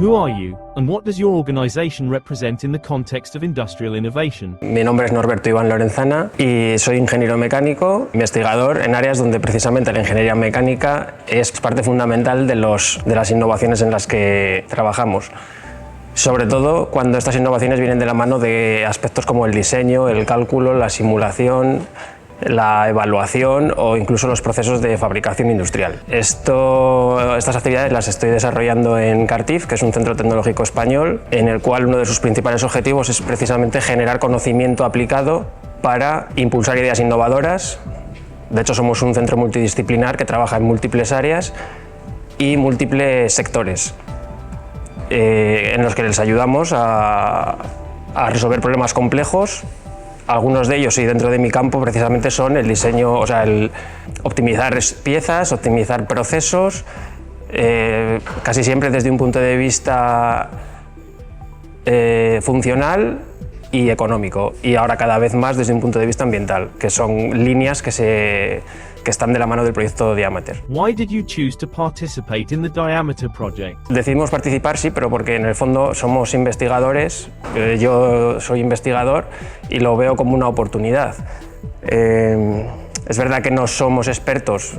Who are you, and what does your organization represent in the context of industrial innovation? Mi nombre es Norberto Iván Lorenzana y soy ingeniero mecánico, investigador en áreas donde precisamente la ingeniería mecánica es parte fundamental de las innovaciones en las que trabajamos. Sobre todo cuando estas innovaciones vienen de la mano de aspectos como el diseño, el cálculo, la simulación, la evaluación o incluso los procesos de fabricación industrial. Estas actividades las estoy desarrollando en Cartif, que es un centro tecnológico español, en el cual uno de sus principales objetivos es precisamente generar conocimiento aplicado para impulsar ideas innovadoras. De hecho, somos un centro multidisciplinar que trabaja en múltiples áreas y múltiples sectores, en los que les ayudamos a resolver problemas complejos. Algunos de ellos, y dentro de mi campo, precisamente son el diseño, o sea, el optimizar piezas, optimizar procesos, casi siempre desde un punto de vista funcional y económico, y ahora cada vez más desde un punto de vista ambiental, que son líneas que están de la mano del proyecto Diameter. Why did you choose to participate in the Diameter project? Decidimos participar, sí, pero porque en el fondo somos investigadores, yo soy investigador y lo veo como una oportunidad. Es verdad que no somos expertos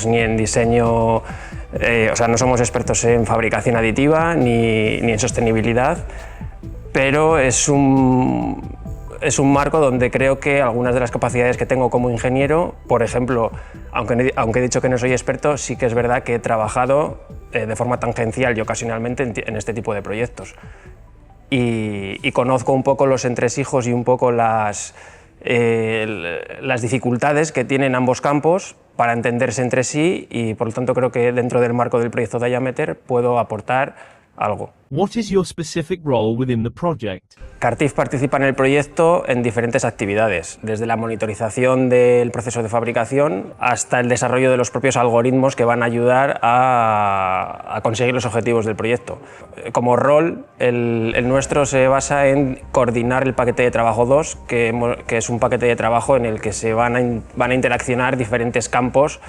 ni en diseño, o sea, no somos expertos en fabricación aditiva ni en sostenibilidad, pero es un marco donde creo que algunas de las capacidades que tengo como ingeniero, por ejemplo, aunque he dicho que no soy experto, sí que es verdad que he trabajado de forma tangencial y ocasionalmente en este tipo de proyectos. Y conozco un poco los entresijos y un poco las dificultades que tienen ambos campos para entenderse entre sí, y por lo tanto creo que dentro del marco del proyecto Diameter puedo aportar algo. What is your specific role within the project? Cartif participa en el proyecto en diferentes actividades, desde la monitorización del proceso de fabricación hasta el desarrollo de los propios algoritmos que van a ayudar a conseguir los objetivos del proyecto. Como rol, el nuestro se basa en coordinar el paquete de trabajo 2, que es un paquete de trabajo en el que se van a interaccionar diferentes campos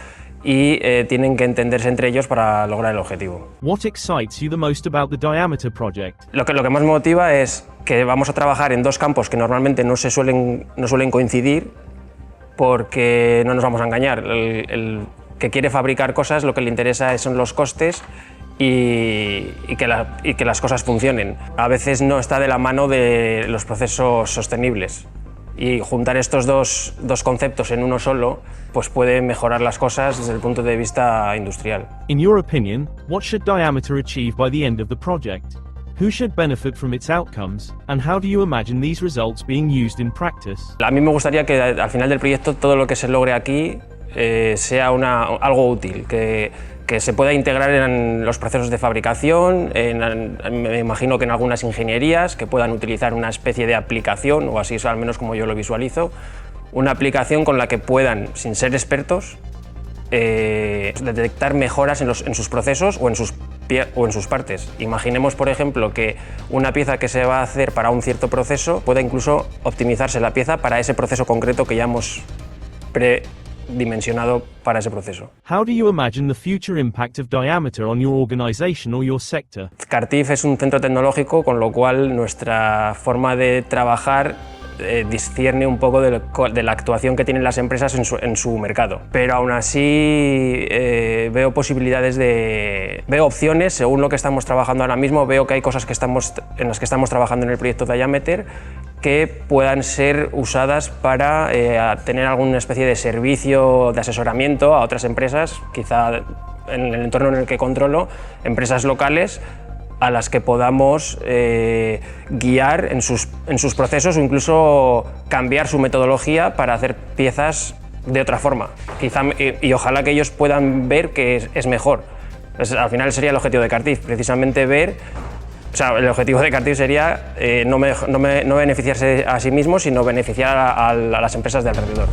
y tienen que entenderse entre ellos para lograr el objetivo. What excites you the most about the Diameter project? Lo que más me motiva es que vamos a trabajar en dos campos que normalmente no suelen coincidir, porque no nos vamos a engañar. El que quiere fabricar cosas, lo que le interesa son los costes y que las cosas funcionen. A veces no está de la mano de los procesos sostenibles. Y juntar estos dos conceptos en uno solo pues puede mejorar las cosas desde el punto de vista industrial. In your opinion, what should Diameter achieve by the end of the project? Who should benefit from its outcomes, and how do you imagine these results being used in practice? A mí me gustaría que al final del proyecto todo lo que se logre aquí sea algo útil, que se pueda integrar en los procesos de fabricación, me imagino que en algunas ingenierías que puedan utilizar una especie de aplicación, o así es al menos como yo lo visualizo, una aplicación con la que puedan, sin ser expertos, detectar mejoras en sus procesos o en sus partes. Imaginemos, por ejemplo, que una pieza que se va a hacer para un cierto proceso pueda incluso optimizarse la pieza para ese proceso concreto que ya hemos dimensionado para ese proceso. How do you imagine the future impact of Diameter on your organization or your sector? Cartif es un centro tecnológico, con lo cual nuestra forma de trabajar discierne un poco de la actuación que tienen las empresas en su mercado. Pero aún así veo opciones según lo que estamos trabajando ahora mismo. Veo que hay cosas en las que estamos trabajando en el proyecto Diameter que puedan ser usadas para tener alguna especie de servicio de asesoramiento a otras empresas, quizá en el entorno en el que controlo, empresas locales a las que podamos guiar en sus procesos o incluso cambiar su metodología para hacer piezas de otra forma. Y ojalá que ellos puedan ver que es mejor. Al final sería el objetivo de Cartif, precisamente ver. O sea, el objetivo de Cartif sería no beneficiarse a sí mismo, sino beneficiar a las empresas de alrededor.